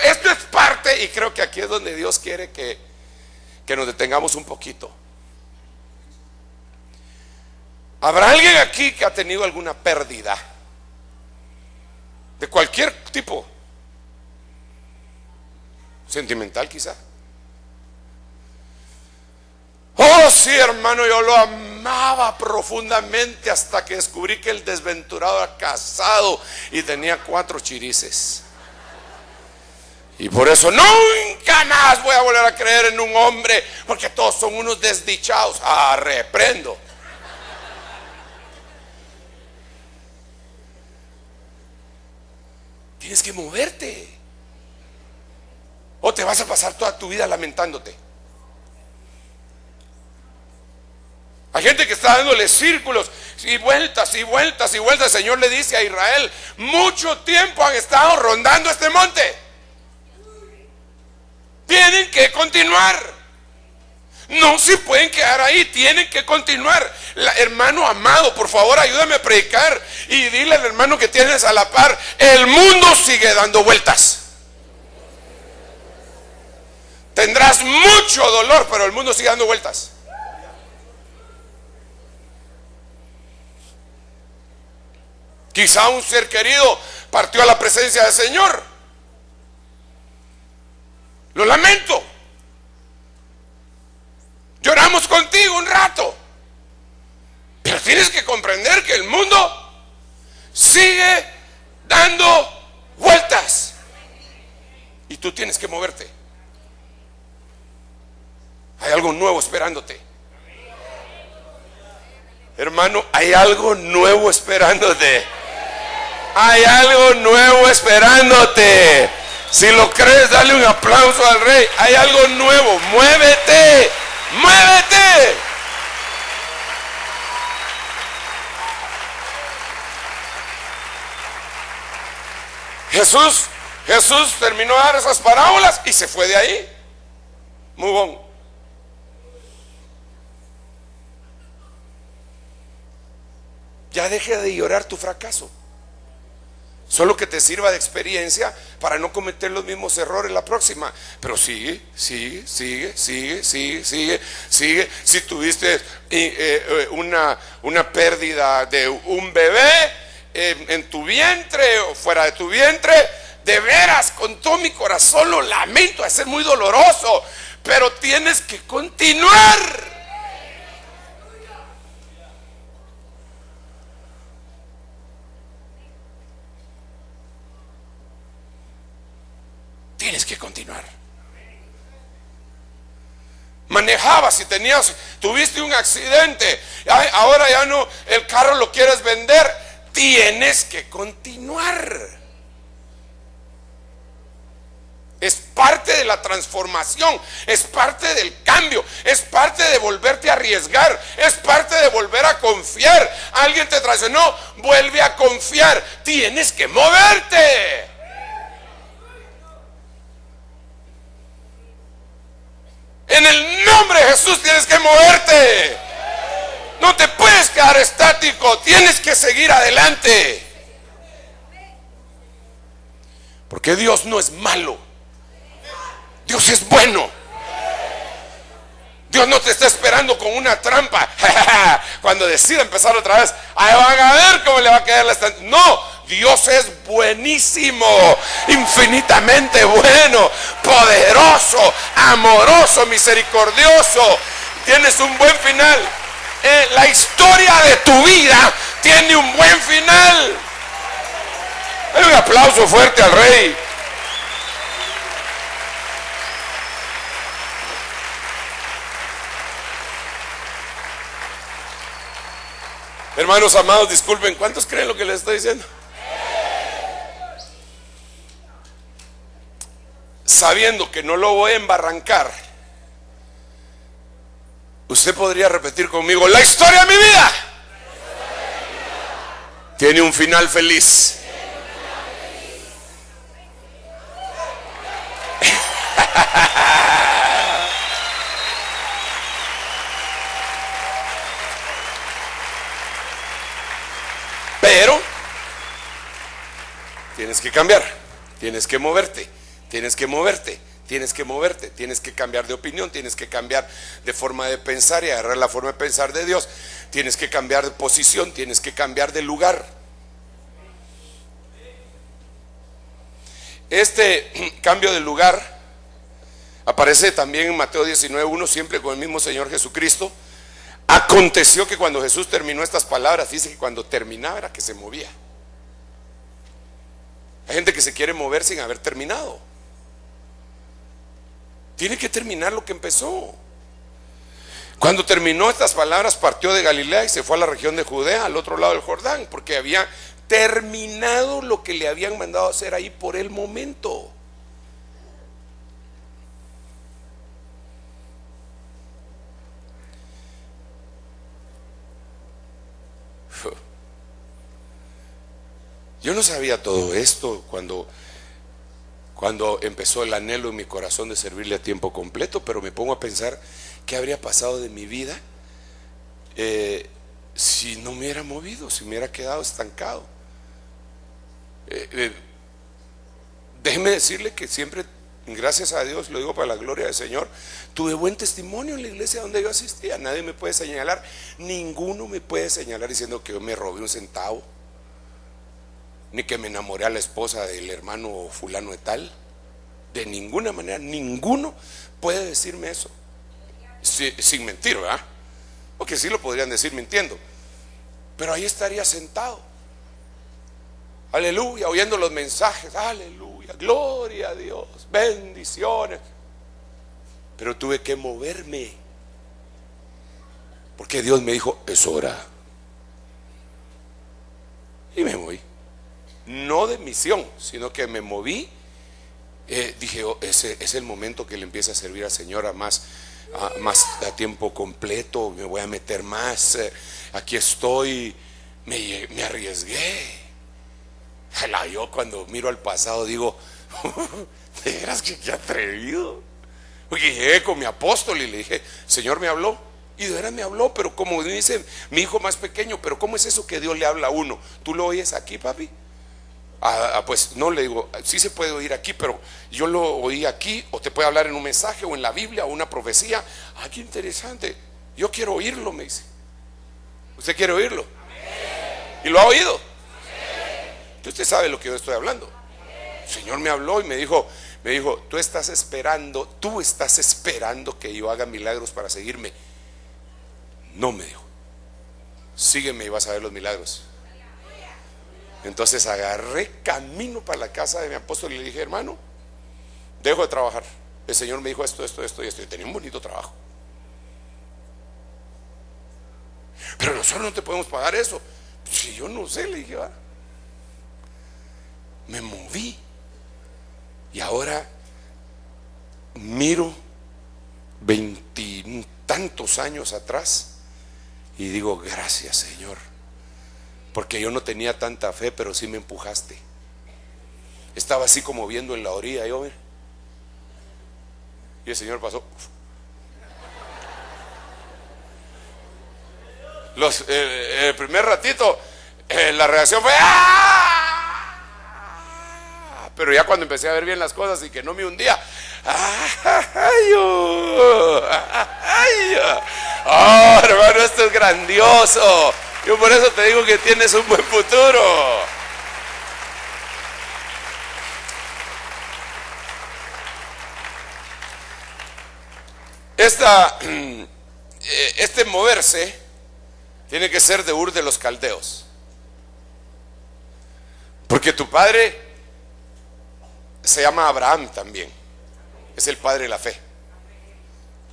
Esto es parte, y creo que aquí es donde Dios quiere que nos detengamos un poquito. ¿Habrá alguien aquí que ha tenido alguna pérdida de cualquier tipo? Sentimental quizá. Oh sí, hermano, yo lo amaba profundamente hasta que descubrí que el desventurado era casado y tenía 4 chirices. Y por eso nunca más voy a volver a creer en un hombre, porque todos son unos desdichados. Reprendo. Tienes que moverte, o te vas a pasar toda tu vida lamentándote. Hay gente que está dándole círculos y vueltas y vueltas y vueltas. El Señor le dice a Israel: mucho tiempo han estado rondando este monte. Tienen que continuar. No se pueden quedar ahí, tienen que continuar. Hermano amado, por favor, ayúdame a predicar y dile al hermano que tienes a la par: el mundo sigue dando vueltas. Tendrás mucho dolor, pero el mundo sigue dando vueltas. Quizá un ser querido partió a la presencia del Señor. Lo lamento. Lloramos contigo, tienes que comprender que el mundo sigue dando vueltas y tú tienes que moverte. Hay algo nuevo esperándote. Hermano, hay algo nuevo esperándote. Hay algo nuevo esperándote. Si lo crees, dale un aplauso al Rey. Hay algo nuevo. Muévete. Muévete. Jesús terminó de dar esas parábolas y se fue de ahí. Muy bueno. Ya deje de llorar tu fracaso. Solo que te sirva de experiencia para no cometer los mismos errores la próxima. Pero sigue. Si tuviste una pérdida de un bebé en tu vientre o fuera de tu vientre, de veras, con todo mi corazón lo lamento, es muy doloroso, pero tienes que continuar. Tienes que continuar. Manejabas y tuviste un accidente, ahora ya no, el carro lo quieres vender, tienes que continuar. Es parte de la transformación, es parte del cambio, es parte de volverte a arriesgar, es parte de volver a confiar. Alguien te traicionó, vuelve a confiar. Tienes que moverte. En el nombre de Jesús tienes que moverte. No te puedes quedar estático, tienes que seguir adelante. Porque Dios no es malo. Dios es bueno. Dios no te está esperando con una trampa. Cuando decida empezar otra vez, ahí van a ver cómo le va a quedar la estancia. No, Dios es buenísimo, infinitamente bueno, poderoso, amoroso, misericordioso. Tienes un buen final. La historia de tu vida tiene un buen final. Dale un aplauso fuerte al Rey. Hermanos amados, disculpen, ¿cuántos creen lo que les estoy diciendo? Sabiendo que no lo voy a embarrancar, usted podría repetir conmigo: la historia de mi vida tiene un final feliz. Pero tienes que cambiar, tienes que moverte, tienes que moverte, tienes que moverte, tienes que cambiar de opinión, tienes que cambiar de forma de pensar y agarrar la forma de pensar de Dios. Tienes que cambiar de posición, tienes que cambiar de lugar. Este cambio de lugar aparece también en Mateo 19:1, siempre con el mismo Señor Jesucristo. Aconteció que cuando Jesús terminó estas palabras, dice que cuando terminaba era que se movía. Hay gente que se quiere mover sin haber terminado. Tiene que terminar lo que empezó. Cuando terminó estas palabras, partió de Galilea y se fue a la región de Judea, al otro lado del Jordán, porque había terminado lo que le habían mandado hacer ahí por el momento. Yo no sabía todo esto cuando empezó el anhelo en mi corazón de servirle a tiempo completo, pero me pongo a pensar qué habría pasado de mi vida si no me hubiera movido, si me hubiera quedado estancado. Déjeme decirle que siempre, gracias a Dios, lo digo para la gloria del Señor, tuve buen testimonio en la iglesia donde yo asistía. Nadie me puede señalar, ninguno me puede señalar diciendo que yo me robé un centavo, ni que me enamoré a la esposa del hermano fulano de tal. De ninguna manera, ninguno puede decirme eso sin mentir, ¿verdad? Porque sí lo podrían decir mintiendo, pero ahí estaría sentado, aleluya, oyendo los mensajes, aleluya, gloria a Dios, bendiciones. Pero tuve que moverme, porque Dios me dijo, es hora. Y me moví, no de misión, sino que me moví. Dije, ese es el momento que le empieza a servir al Señor más a tiempo completo. Me voy a meter más, aquí estoy. Me arriesgué. Yo cuando miro al pasado digo, de veras que qué atrevido. Porque llegué con mi apóstol y le dije, Señor me habló. Y de veras me habló, pero como dice mi hijo más pequeño, pero ¿cómo es eso que Dios le habla a uno? ¿Tú lo oyes aquí, papi? Pues no, le digo, sí se puede oír aquí, pero yo lo oí aquí, o te puede hablar en un mensaje o en la Biblia o una profecía. Qué interesante, yo quiero oírlo, me dice. ¿Usted quiere oírlo? ¿Y lo ha oído? Entonces usted sabe lo que yo estoy hablando. El Señor me habló y me dijo, tú estás esperando que yo haga milagros para seguirme. No, me dijo, sígueme y vas a ver los milagros. Entonces agarré camino para la casa de mi apóstol y le dije, hermano, dejo de trabajar. El Señor me dijo esto y esto. Y tenía un bonito trabajo. Pero nosotros no te podemos pagar eso. Si yo no sé, le dije, me moví. Y ahora miro 20 y tantos años atrás y digo, gracias, Señor, porque yo no tenía tanta fe, pero sí me empujaste. Estaba así como viendo en la orilla, yo, y el Señor pasó. El primer ratito la reacción fue pero ya cuando empecé a ver bien las cosas y que no me hundía, hermano, esto es grandioso. Yo por eso te digo que tienes un buen futuro. Este moverse tiene que ser de Ur de los Caldeos, porque tu padre se llama Abraham también, es el padre de la fe,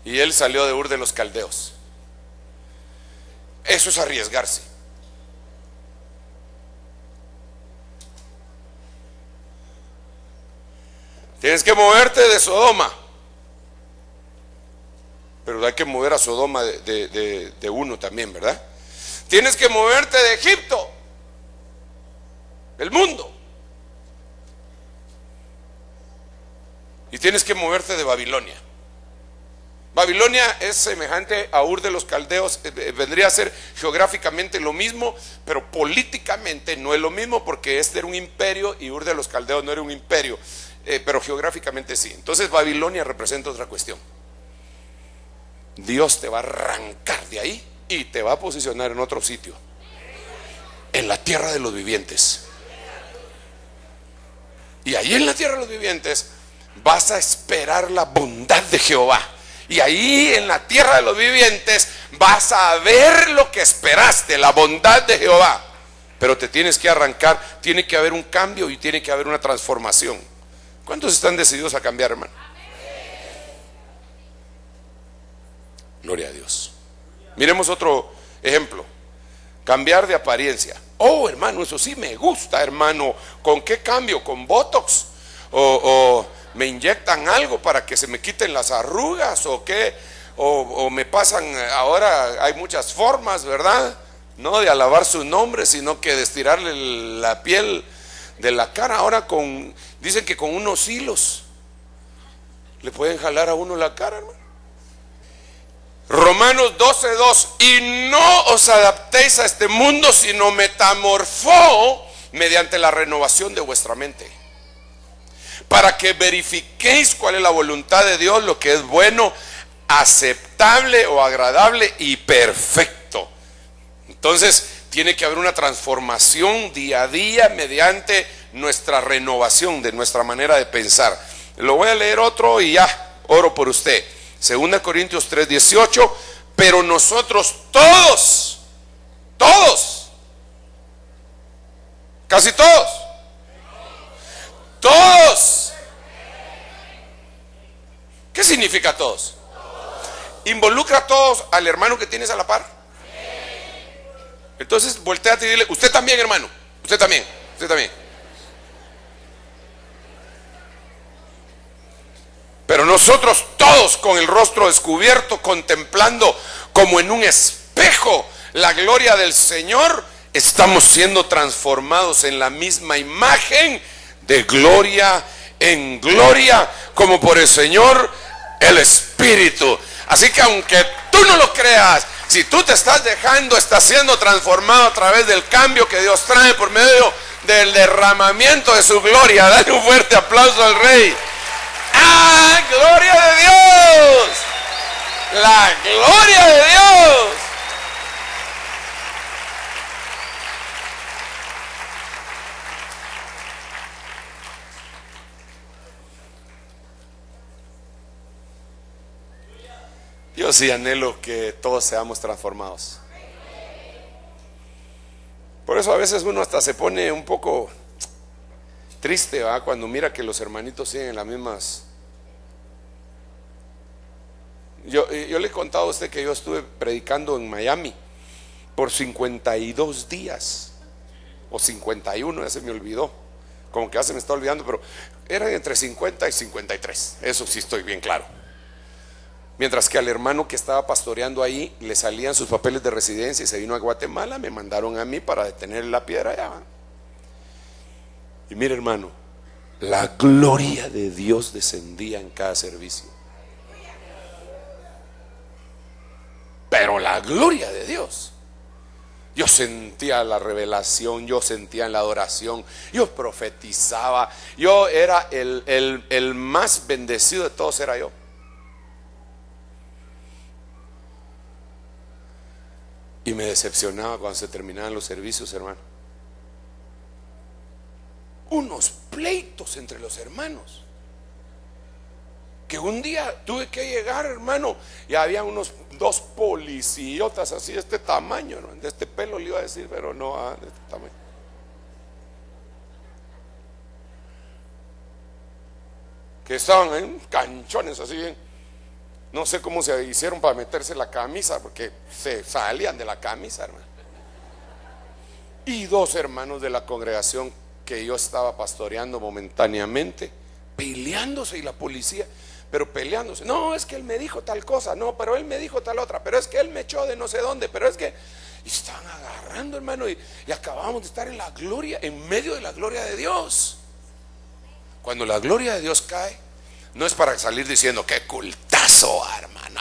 y él salió de Ur de los Caldeos. Eso es arriesgarse. Tienes que moverte de Sodoma, pero hay que mover a Sodoma de uno también, ¿verdad? Tienes que moverte de Egipto, del mundo, y tienes que moverte de Babilonia. Babilonia es semejante a Ur de los Caldeos, vendría a ser geográficamente lo mismo, pero políticamente no es lo mismo, porque este era un imperio y Ur de los Caldeos no era un imperio, pero geográficamente sí. Entonces Babilonia representa otra cuestión. Dios te va a arrancar de ahí y te va a posicionar en otro sitio, en la tierra de los vivientes. Y ahí en la tierra de los vivientes vas a esperar la bondad de Jehová. Y ahí en la tierra de los vivientes vas a ver lo que esperaste, la bondad de Jehová. Pero te tienes que arrancar, tiene que haber un cambio y tiene que haber una transformación. ¿Cuántos están decididos a cambiar, hermano? Gloria a Dios. Miremos otro ejemplo. Cambiar de apariencia. Oh, hermano, eso sí me gusta, hermano. ¿Con qué cambio? ¿Con Botox? ¿O me inyectan algo para que se me quiten las arrugas? ¿O qué? ¿O me pasan? Ahora hay muchas formas, ¿verdad? No de alabar su nombre, sino que de estirarle la piel de la cara. Ahora dicen que con unos hilos le pueden jalar a uno la cara, hermano. Romanos 12:2, y no os adaptéis a este mundo, sino metamorfó mediante la renovación de vuestra mente, para que verifiquéis cuál es la voluntad de Dios, lo que es bueno, aceptable o agradable y perfecto. Entonces tiene que haber una transformación día a día mediante nuestra renovación de nuestra manera de pensar. Lo voy a leer otro y ya oro por usted. 2 Corintios 3:18, pero nosotros todos Casi todos. Todos. ¿Qué significa todos? ¿Involucra a todos al hermano que tienes a la par? Entonces volteate y dile, usted también, hermano, usted también, usted también. Pero nosotros todos con el rostro descubierto, contemplando como en un espejo la gloria del Señor, estamos siendo transformados en la misma imagen, de gloria en gloria, como por el Señor el Espíritu. Así que aunque tú no lo creas, si tú te estás dejando, estás siendo transformado a través del cambio que Dios trae por medio del derramamiento de su gloria. Dale un fuerte aplauso al Rey. ¡Ah, gloria de Dios! ¡La gloria de Dios! Yo sí anhelo que todos seamos transformados. Por eso a veces uno hasta se pone un poco triste, ¿verdad? Cuando mira que los hermanitos siguen en las mismas. Yo le he contado a usted que yo estuve predicando en Miami por 52 días o 51, ya se me olvidó, como que ya se me está olvidando, pero eran entre 50 y 53, eso sí estoy bien claro. Mientras que al hermano que estaba pastoreando ahí le salían sus papeles de residencia y se vino a Guatemala, me mandaron a mí para detener la piedra allá. Y mire, hermano, la gloria de Dios descendía en cada servicio. Pero la gloria de Dios, yo sentía la revelación, yo sentía en la adoración, yo profetizaba, yo era el más bendecido de todos, era yo. Y me decepcionaba cuando se terminaban los servicios, hermano. Unos pleitos entre los hermanos, que un día tuve que llegar, hermano, y había unos dos policiotas así de este tamaño, hermano, de este pelo le iba a decir, pero no, de este tamaño. Que estaban en canchones así bien. No sé cómo se hicieron para meterse la camisa, porque se salían de la camisa, hermano. Y dos hermanos de la congregación que yo estaba pastoreando momentáneamente, peleándose, y la policía, pero peleándose. No, es que él me dijo tal cosa, no, pero él me dijo tal otra, pero es que él me echó de no sé dónde, pero es que... Y estaban agarrando, hermano, y acabamos de estar en la gloria, en medio de la gloria de Dios. Cuando la gloria de Dios cae, no es para salir diciendo qué cultazo, hermano,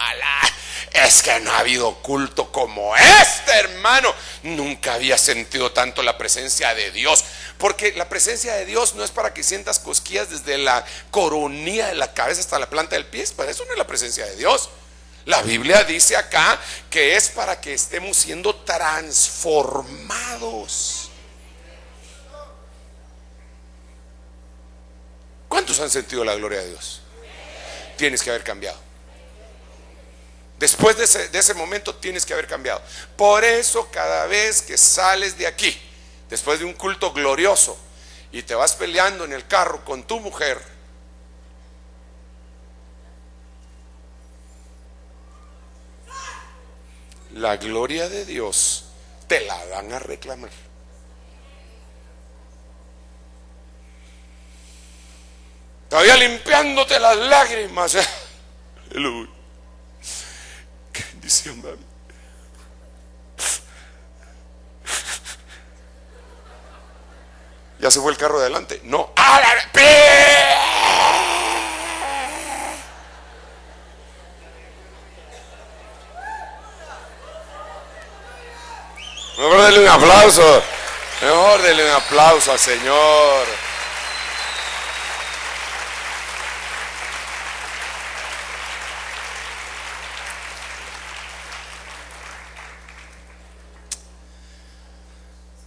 es que no ha habido culto como este, hermano. Nunca había sentido tanto la presencia de Dios, porque la presencia de Dios no es para que sientas cosquillas desde la coronilla de la cabeza hasta la planta del pie. Para eso no es la presencia de Dios. La Biblia dice acá que es para que estemos siendo transformados. ¿Cuántos han sentido la gloria de Dios? Tienes que haber cambiado. Después de ese momento tienes que haber cambiado. Por eso cada vez que sales de aquí, después de un culto glorioso, y te vas peleando en el carro con tu mujer, la gloria de Dios te la van a reclamar. Todavía limpiándote las lágrimas. Aleluya. Qué bendición, mami. ¿Ya se fue el carro de adelante? No. Mejor denle un aplauso. Mejor denle un aplauso al Señor.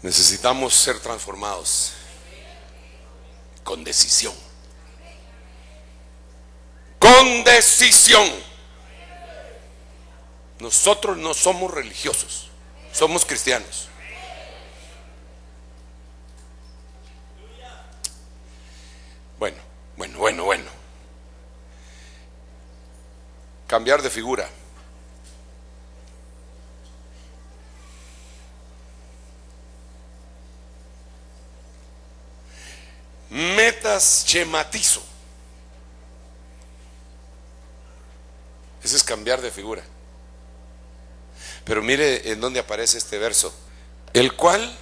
Necesitamos ser transformados con decisión. Con decisión. Nosotros no somos religiosos, somos cristianos. Bueno. Cambiar de figura. Metaschematizo. Ese es cambiar de figura. Pero mire en dónde aparece este verso. El cual,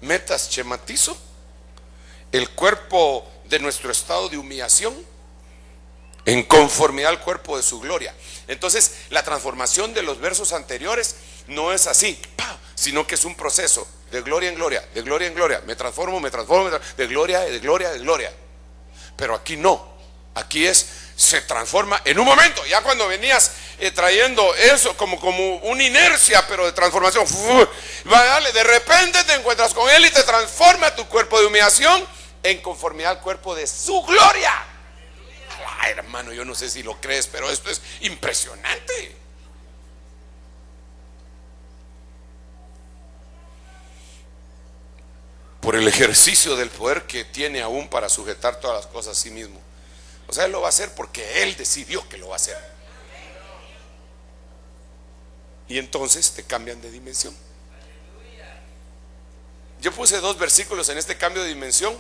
metaschematizo, el cuerpo de nuestro estado de humillación, en conformidad al cuerpo de su gloria. Entonces, la transformación de los versos anteriores no es así, sino que es un proceso de gloria en gloria, de gloria en gloria. Me transformo, de gloria, de gloria, de gloria. Pero aquí no. Aquí se transforma en un momento. Ya cuando venías trayendo eso como una inercia, pero de transformación, de repente te encuentras con Él y te transforma tu cuerpo de humillación en conformidad al cuerpo de su gloria. Ay, hermano, yo no sé si lo crees, pero esto es impresionante. Por el ejercicio del poder que tiene aún para sujetar todas las cosas a sí mismo. O sea, Él lo va a hacer porque Él decidió que lo va a hacer. Y entonces te cambian de dimensión. Yo puse 2 versículos en este cambio de dimensión,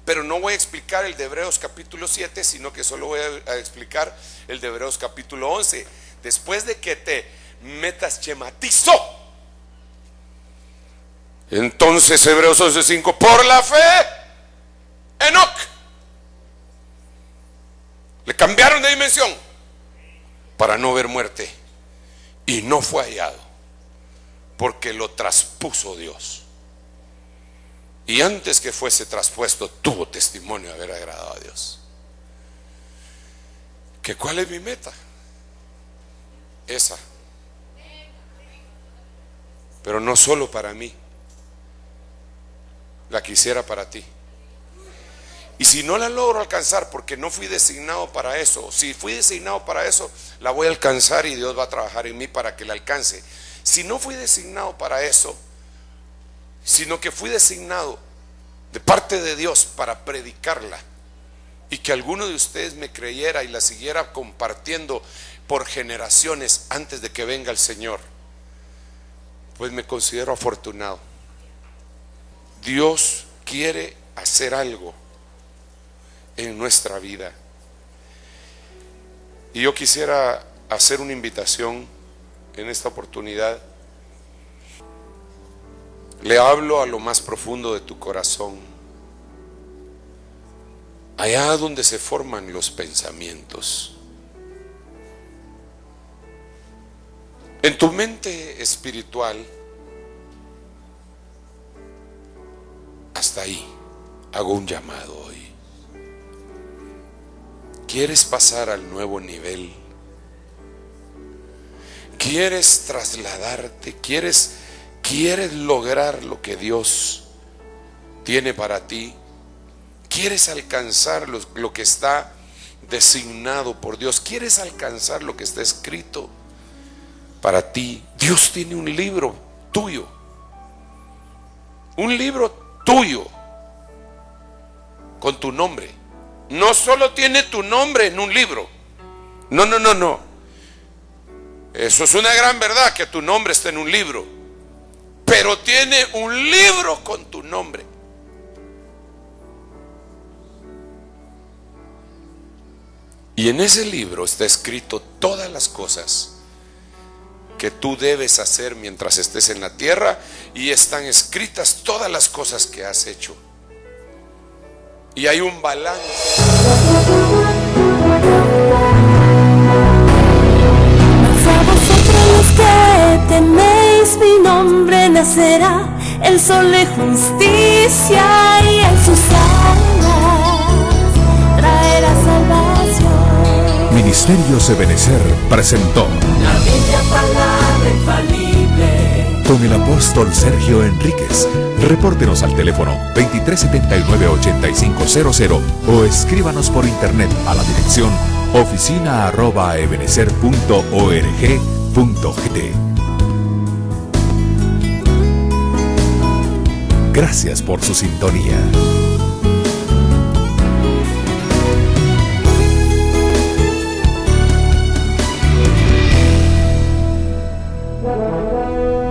pero no voy a explicar el de Hebreos capítulo 7, sino que solo voy a explicar el de Hebreos capítulo 11. Después de que te metaschematizó, entonces Hebreos 11:5, por la fe, Enoc, le cambiaron de dimensión para no ver muerte, y no fue hallado, porque lo traspuso Dios. Y antes que fuese traspuesto, tuvo testimonio de haber agradado a Dios. ¿Que cuál es mi meta? Esa. Pero no solo para mí, la quisiera para ti. Y si no la logro alcanzar porque no fui designado para eso, si fui designado para eso, la voy a alcanzar y Dios va a trabajar en mí para que la alcance. Si no fui designado para eso, sino que fui designado de parte de Dios para predicarla, y que alguno de ustedes me creyera y la siguiera compartiendo por generaciones antes de que venga el Señor, pues me considero afortunado. Dios quiere hacer algo en nuestra vida, y yo quisiera hacer una invitación en esta oportunidad. Le hablo a lo más profundo de tu corazón, allá donde se forman los pensamientos, en tu mente espiritual. Hasta ahí hago un llamado hoy. ¿Quieres pasar al nuevo nivel? ¿Quieres trasladarte? ¿Quieres lograr lo que Dios tiene para ti? ¿Quieres alcanzar lo que está designado por Dios? ¿Quieres alcanzar lo que está escrito para ti? Dios tiene un libro tuyo. Un libro tuyo con tu nombre. No solo tiene tu nombre en un libro. No. Eso es una gran verdad, que tu nombre está en un libro. Pero tiene un libro con tu nombre. Y en ese libro está escrito todas las cosas que tú debes hacer mientras estés en la tierra, y están escritas todas las cosas que has hecho. Y hay un balance. Mas a vosotros los que teméis mi nombre, nacerá el sol de justicia, y en sus alas traerá salvación. Ministerios Ebenecer presentó La bella palabra infalible. con el apóstol Sergio Enríquez. Repórtenos al teléfono 2379-8500 o escríbanos por internet a la dirección oficina@ebenecer.org.gt. Gracias por su sintonía.